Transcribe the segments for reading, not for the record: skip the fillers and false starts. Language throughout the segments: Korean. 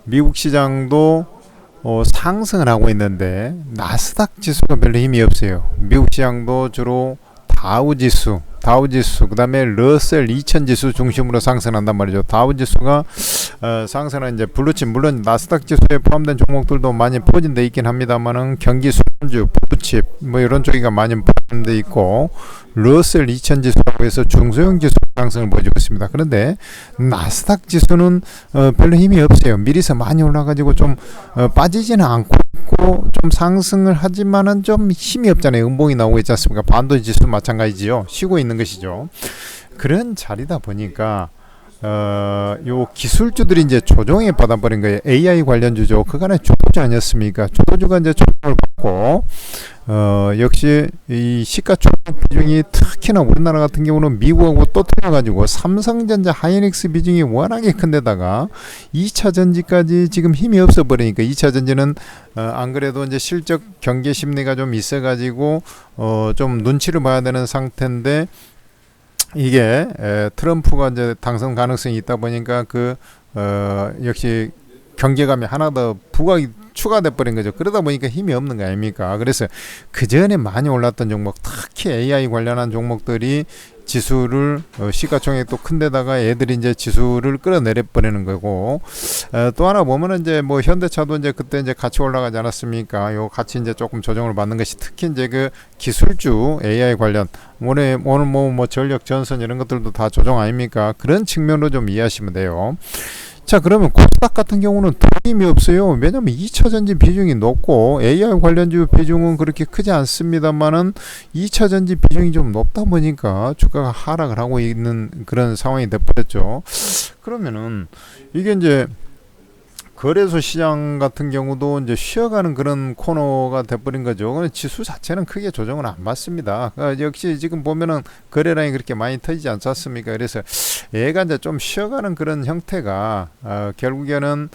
미국 시장도 상승을 하고 있는데 나스닥 지수가 별로 힘이 없어요. 미국 시장도 주로 다우지수, 그 다음에 러셀 2000 지수 중심으로 상승한단 말이죠. 다우지수가 상승은 이제 블루칩, 물론 나스닥 지수에 포함된 종목들도 많이 포진돼 있긴 합니다만은 경기 수준주, 블루칩 뭐 이런 쪽이가 많이 포함돼 있고, 러셀 2000 지수라고 해서 중소형 지수 상승을 보여주고 있습니다. 그런데 나스닥 지수는 별로 힘이 없어요. 미리서 많이 올라가지고 좀 빠지지는 않고 있고 좀 상승을 하지만은 좀 힘이 없잖아요. 음봉이 나오고 있지 않습니까? 반도체 지수 마찬가지지요. 쉬고 있는 것이죠. 그런 자리다 보니까 요 기술주들이 이제 조정에 받아버린 거예요. AI 관련주죠. 그간의 주도주 아니었습니까? 주도주가 이제 조정을 받고 역시 이 시가총액 비중이 특히나 우리나라 같은 경우는 미국하고 또 틀려가지고 삼성전자, 하이닉스 비중이 워낙에 큰데다가 2차전지까지 지금 힘이 없어 버리니까 2차전지는 안 그래도 이제 실적 경계 심리가 좀 있어가지고 좀 눈치를 봐야 되는 상태인데, 이게 트럼프가 이제 당선 가능성이 있다 보니까 역시 경계감이 하나 더 추가돼 버린 거죠. 그러다 보니까 힘이 없는 거 아닙니까? 그래서 그 전에 많이 올랐던 종목, 특히 AI 관련한 종목들이 지수를 시가총액도 큰데다가 애들이 이제 지수를 끌어내려 버리는 거고, 또 하나 보면은 이제 뭐 현대차도 이제 그때 이제 같이 올라가지 않았습니까? 요 같이 이제 조금 조정을 받는 것이, 특히 이제 그 기술주 AI 관련 오늘 뭐 전력 전선 이런 것들도 다 조정 아닙니까? 그런 측면으로 좀 이해하시면 돼요. 자, 그러면 코스닥 같은 경우는 더 힘이 없어요. 왜냐면 2차전지 비중이 높고 AI 관련주 비중은 그렇게 크지 않습니다만은 2차전지 비중이 좀 높다 보니까 주가가 하락을 하고 있는 그런 상황이 돼버렸죠. 그러면은 이게 이제 거래소 시장 같은 경우도 이제 쉬어가는 그런 코너가 돼버린 거죠. 지수 자체는 크게 조정을 안 받습니다. 역시 지금 보면은 거래량이 그렇게 많이 터지지 않지 않습니까? 그래서 얘가 이제 좀 쉬어가는 그런 형태가 결국에는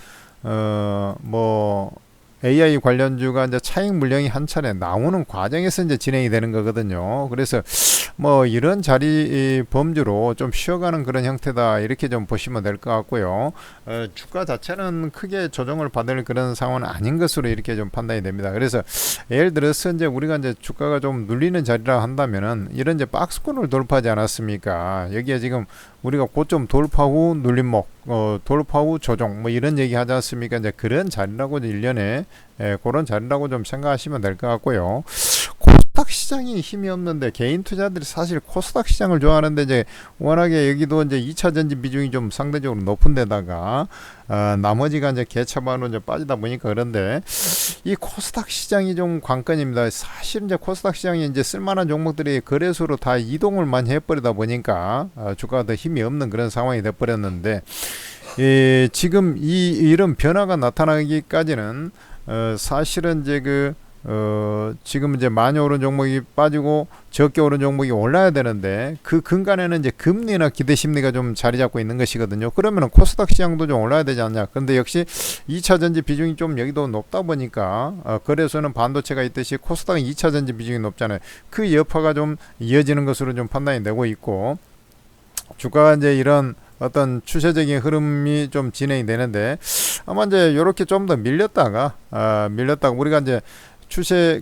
뭐 AI 관련주가 이제 차익 물량이 한 차례 나오는 과정에서 이제 진행이 되는 거거든요. 그래서 뭐 이런 자리 범주로 좀 쉬어가는 그런 형태다, 이렇게 좀 보시면 될 것 같고요. 주가 자체는 크게 조정을 받을 그런 상황은 아닌 것으로 이렇게 좀 판단이 됩니다. 그래서 예를 들어서 이제 우리가 이제 주가가 좀 눌리는 자리라 한다면은 이런 이제 박스권을 돌파하지 않았습니까? 여기에 지금 우리가 고점 돌파 후 눌림목, 돌파 후 조정, 뭐 이런 얘기 하지 않습니까? 이제 그런 자리라고 일련에 그런 자리라고 좀 생각하시면 될 것 같고요. 코스닥 시장이 힘이 없는데 개인 투자들이 사실 코스닥 시장을 좋아하는데 이제 워낙에 여기도 이제 2차전지 비중이 좀 상대적으로 높은 데다가 나머지가 이제 개차반으로 이제 빠지다 보니까 그런데 이 코스닥 시장이 좀 관건입니다. 사실 이제 코스닥 시장이 이제 쓸만한 종목들이 거래소로 다 이동을 많이 해버리다 보니까 주가가 더 힘이 없는 그런 상황이 돼버렸는데, 지금 이런 변화가 나타나기까지는 사실은 이제 지금 이제 많이 오른 종목이 빠지고 적게 오른 종목이 올라야 되는데 그 근간에는 이제 금리나 기대 심리가 좀 자리 잡고 있는 것이거든요. 그러면은 코스닥 시장도 좀 올라야 되지 않냐. 그런데 역시 2차전지 비중이 좀 여기도 높다 보니까 거래소는 반도체가 있듯이 코스닥은 2차전지 비중이 높잖아요. 그 여파가 좀 이어지는 것으로 좀 판단이 되고 있고, 주가가 이제 이런 어떤 추세적인 흐름이 좀 진행이 되는데 아마 이제 이렇게 좀 더 밀렸다가 우리가 이제 추세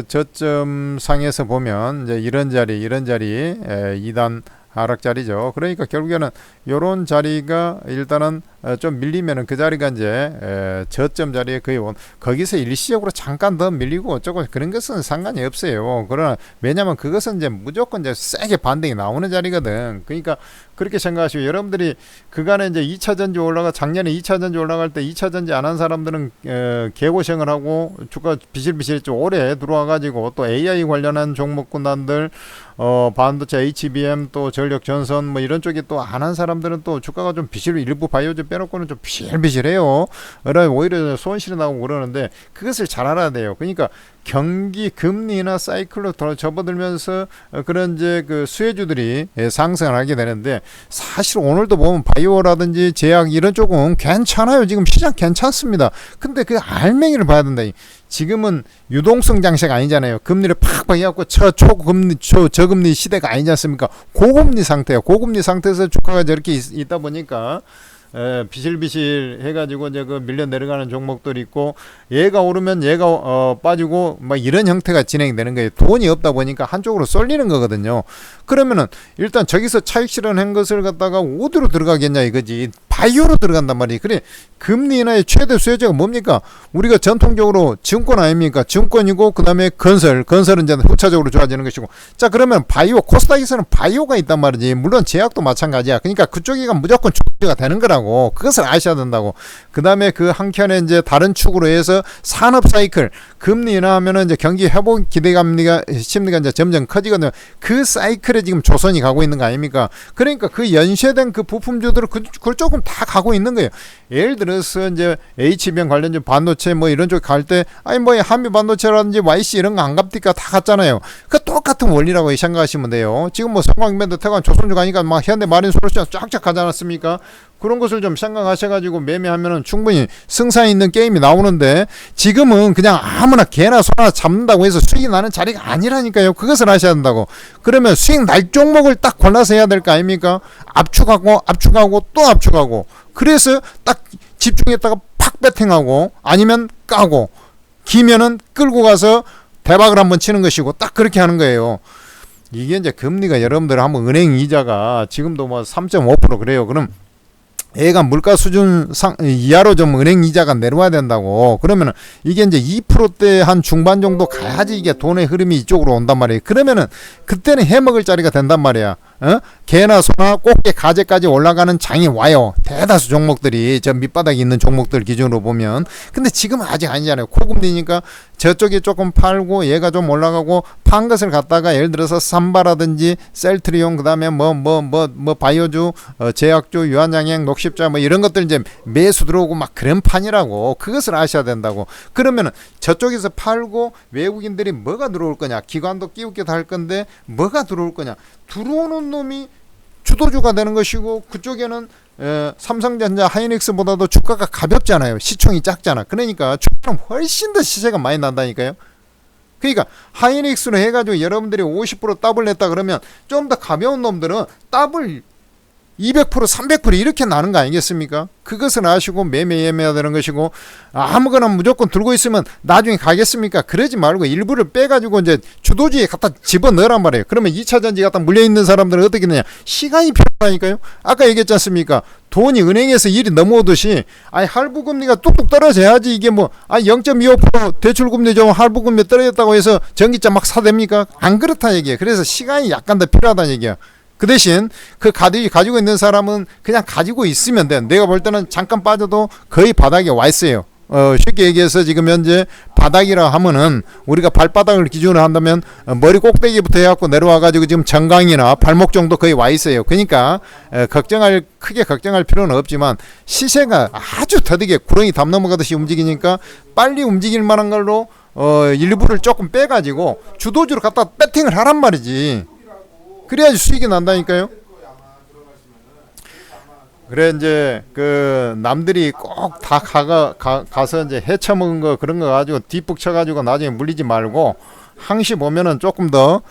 저점 상에서 보면 이제 이런 자리 2단 하락 자리죠. 그러니까 결국에는 요런 자리가 일단은 좀 밀리면은 그 자리가 이제 저점 자리에 거의 거기서 일시적으로 잠깐 더 밀리고 어쩌고 그런 것은 상관이 없어요. 그러나 왜냐면 그것은 이제 무조건 이제 세게 반등이 나오는 자리거든. 그러니까 그렇게 생각하시고, 여러분들이 그간에 이제 2차전지 작년에 2차전지 올라갈 때 2차전지 안 한 사람들은 개고생을 하고 주가 비실비실했죠. 올해 들어와가지고 또 AI 관련한 종목군단들 반도체 HBM 또 전력 전선 뭐 이런 쪽에 또 안 한 사람들은 또 주가가 좀 일부 바이오주 빼놓고는 좀 비실비실해요. 오히려 손실이 나고 그러는데 그것을 잘 알아야 돼요. 그러니까 경기 금리나 사이클로 접어들면서 그런 이제 수혜주들이 상승을 하게 되는데, 사실 오늘도 보면 바이오라든지 제약 이런 쪽은 괜찮아요. 지금 시장 괜찮습니다. 근데 그 알맹이를 봐야 된다. 지금은 유동성 장세가 아니잖아요. 금리를 팍팍 해갖고 저금리 시대가 아니지 않습니까? 고금리 상태예요. 고금리 상태에서 주가가 저렇게 있다 보니까 비실비실 해가지고 이제 그 밀려 내려가는 종목들이 있고, 얘가 오르면 얘가 빠지고 막 이런 형태가 진행되는 거예요. 돈이 없다 보니까 한쪽으로 쏠리는 거거든요. 그러면은 일단 저기서 차익 실현한 것을 갖다가 어디로 들어가겠냐 이거지. 바이오로 들어간단 말이에요. 그래, 금리 인하의 최대 수혜자가 뭡니까? 우리가 전통적으로 증권 아닙니까? 증권이고, 그 다음에 건설은 이제 후차적으로 좋아지는 것이고. 자, 그러면 바이오, 코스닥에서는 바이오가 있단 말이지. 물론 제약도 마찬가지야. 그러니까 그쪽이가 무조건 주가 되는 거라고. 그것을 아셔야 된다고. 그 다음에 그 한켠에 이제 다른 축으로 해서 산업 사이클, 금리 인하하면은 이제 경기 회복 기대감리가 심리가 이제 점점 커지거든요. 그 사이클에 지금 조선이 가고 있는 거 아닙니까? 그러니까 그 연쇄된 그 부품주들을 그걸 조금 다 가고 있는 거예요. 예를 들어서 이제 HBM 관련주 반도체 뭐 이런 쪽 갈 때, 아니 뭐 한미 반도체라든지 YC 이런 거 안 갑니까? 다 갔잖아요. 그 똑같은 원리라고 생각하시면 돼요. 지금 뭐 성광밴드, 태관, 조선주 가니까 막 현대 마린 솔루션 쫙쫙 가지 않았습니까? 그런 것을 좀 생각하셔가지고 매매하면은 충분히 승산 있는 게임이 나오는데, 지금은 그냥 아무나 개나 소나 잡는다고 해서 수익이 나는 자리가 아니라니까요. 그것을 아셔야 된다고. 그러면 수익 날 종목을 딱 골라서 해야 될 거 아닙니까? 압축하고 또 압축하고, 그래서 딱 집중했다가 팍 배팅하고, 아니면 까고, 기면은 끌고 가서 대박을 한번 치는 것이고, 딱 그렇게 하는 거예요. 이게 이제 금리가, 여러분들 한번 은행 이자가 지금도 뭐 3.5% 그래요. 그럼 애가 물가 수준 이하로 좀 은행 이자가 내려와야 된다고. 그러면은 이게 이제 2%대 한 중반 정도 가야지 이게 돈의 흐름이 이쪽으로 온단 말이에요. 그러면은 그때는 해먹을 자리가 된단 말이야. 개나 소나 꽃게 가재까지 올라가는 장이 와요. 대다수 종목들이 저 밑바닥에 있는 종목들 기준으로 보면. 근데 지금은 아직 아니잖아요. 고금리니까 저쪽에 조금 팔고 얘가 좀 올라가고, 판 것을 갖다가 예를 들어서 삼바라든지 셀트리온, 그 다음에 뭐 바이오주, 제약주, 유한양행, 녹십자 뭐 이런 것들 이제 매수 들어오고 막 그런 판이라고. 그것을 아셔야 된다고. 그러면은 저쪽에서 팔고 외국인들이 뭐가 들어올 거냐? 기관도 끼우기도 할 건데 뭐가 들어올 거냐? 들어오는 놈이 주도주가 되는 것이고, 그쪽에는 삼성전자, 하이닉스보다도 주가가 가볍잖아요. 시총이 작잖아. 그러니까 주가는 훨씬 더 시세가 많이 난다니까요. 그러니까 하이닉스로 해가지고 여러분들이 50% 더블 냈다 그러면 좀 더 가벼운 놈들은 더블 200%, 300% 이렇게 나는 거 아니겠습니까? 그것을 아시고 매매해야 되는 것이고, 아무거나 무조건 들고 있으면 나중에 가겠습니까? 그러지 말고 일부를 빼가지고 이제 주도주에 갖다 집어넣으란 말이에요. 그러면 2차전지 갖다 물려있는 사람들은 어떻게 되냐? 시간이 필요하니까요. 아까 얘기했지 않습니까? 돈이 은행에서 일이 넘어오듯이, 아니 할부금리가 뚝뚝 떨어져야지 이게 뭐, 0.25% 대출금리 좀 할부금리 떨어졌다고 해서 전기차 막 사댑니까? 안 그렇다 얘기예요. 그래서 시간이 약간 더 필요하다는 얘기야. 그 대신 그 가지고 있는 사람은 그냥 가지고 있으면 돼. 내가 볼 때는 잠깐 빠져도 거의 바닥에 와 있어요. 쉽게 얘기해서 지금 현재 바닥이라 하면은 우리가 발바닥을 기준으로 한다면 머리 꼭대기부터 해갖고 내려와가지고 지금 정강이나 발목 정도 거의 와 있어요. 그러니까 크게 걱정할 필요는 없지만, 시세가 아주 더디게 구렁이 담 넘어가듯이 움직이니까 빨리 움직일 만한 걸로 일부를 조금 빼가지고 주도주로 갖다 배팅을 하란 말이지. 그래야지 수익이 난다니까요. 그래 이제 그 남들이 꼭 다 가서 이제 해쳐먹은 거 그런 거 가지고 뒷북 쳐가지고 나중에 물리지 말고, 항시 보면은 조금 더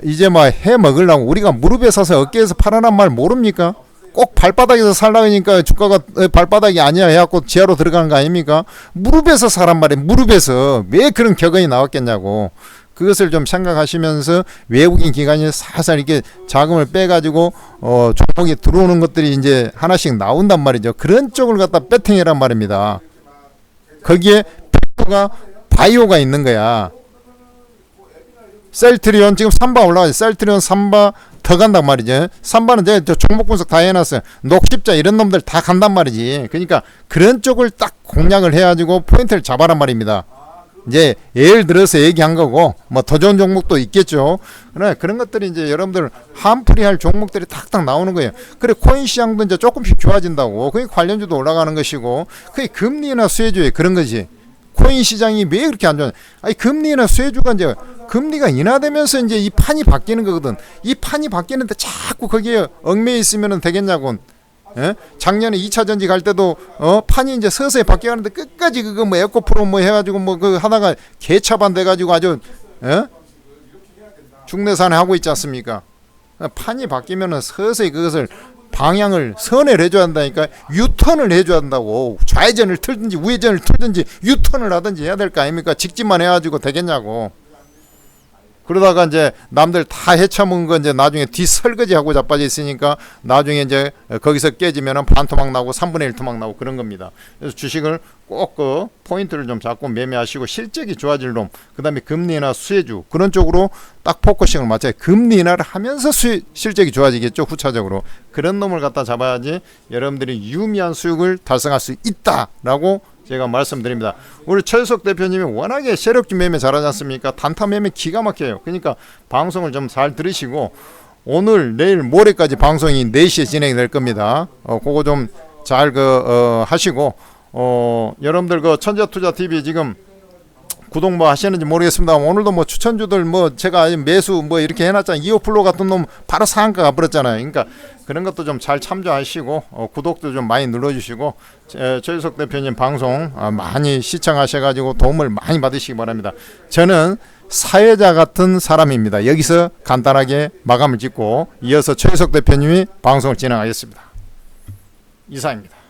이제 막 해먹으려고, 우리가 무릎에 서서 어깨에서 팔아난 말 모릅니까? 꼭 발바닥에서 살라니까 주가가 발바닥이 아니야 해갖고 지하로 들어가는 거 아닙니까? 무릎에서 사란 말이에요. 무릎에서. 왜 그런 격언이 나왔겠냐고. 그것을 좀 생각하시면서 외국인 기관이 살살 이렇게 자금을 빼가지고 종목이 들어오는 것들이 이제 하나씩 나온단 말이죠. 그런 쪽을 갖다 배팅해란 말입니다. 거기에 바이오가 있는 거야. 셀트리온 지금 3바 올라가죠. 셀트리온 3바 더 간단 말이죠. 3바는 이제 종목 분석 다 해놨어요. 녹십자 이런 놈들 다 간단 말이지. 그러니까 그런 쪽을 딱 공략을 해가지고 포인트를 잡아란 말입니다. 이제 예를 들어서 얘기한 거고, 뭐 더 좋은 종목도 있겠죠. 그러나 그런 것들이 이제 여러분들 한풀이할 종목들이 탁탁 나오는 거예요. 그래 코인 시장도 이제 조금씩 좋아진다고. 그게 관련주도 올라가는 것이고, 그게 금리나 수혜주에 그런 거지. 코인 시장이 왜 그렇게 안 좋아? 아니 금리나 수혜주가 이제 금리가 인하되면서 이제 이 판이 바뀌는 거거든. 이 판이 바뀌는데 자꾸 거기에 얽매여 있으면 되겠냐고. 예? 작년에 2차전지 갈 때도 판이 이제 서서히 바뀌어가는데 끝까지 그거 뭐 에코프로 뭐 해가지고 뭐 그 하다가 개차반 돼가지고 아주 중내산에 하고 있지 않습니까? 판이 바뀌면은 서서히 그것을 방향을 선회를 해줘야 한다니까. 유턴을 해줘야 한다고. 좌회전을 틀든지 우회전을 틀든지 유턴을 하든지 해야 될 거 아닙니까? 직진만 해가지고 되겠냐고. 그러다가 이제 남들 다 헤쳐먹은 거 이제 나중에 뒷설거지 하고 자빠져 있으니까 나중에 이제 거기서 깨지면은 반토막 나고 3분의 1 토막 나고 그런 겁니다. 그래서 주식을 꼭 그 포인트를 좀 잡고 매매하시고 실적이 좋아질 놈, 그 다음에 금리나 수혜주 그런 쪽으로 딱 포커싱을 맞춰요. 금리 인하를 하면서 실적이 좋아지겠죠. 후차적으로. 그런 놈을 갖다 잡아야지 여러분들이 유미한 수익을 달성할 수 있다라고 제가 말씀드립니다. 우리 최석 대표님이 워낙에 세력주 매매 잘하지 않습니까? 단타 매매 기가 막혀요. 그러니까 방송을 좀 잘 들으시고 오늘 내일 모레까지 방송이 4시에 진행이 될 겁니다. 그거 좀 잘 하시고 여러분들 그 천재투자TV 지금 구독 뭐 하시는지 모르겠습니다. 오늘도 뭐 추천주들 뭐 제가 매수 뭐 이렇게 해놨잖아요. 이오플로 같은 놈 바로 상한가 가버렸잖아요. 그러니까 그런 것도 좀 잘 참조하시고 구독도 좀 많이 눌러주시고 최유석 대표님 방송 많이 시청하셔가지고 도움을 많이 받으시기 바랍니다. 저는 사회자 같은 사람입니다. 여기서 간단하게 마감을 짓고 이어서 최유석 대표님이 방송을 진행하겠습니다. 이상입니다.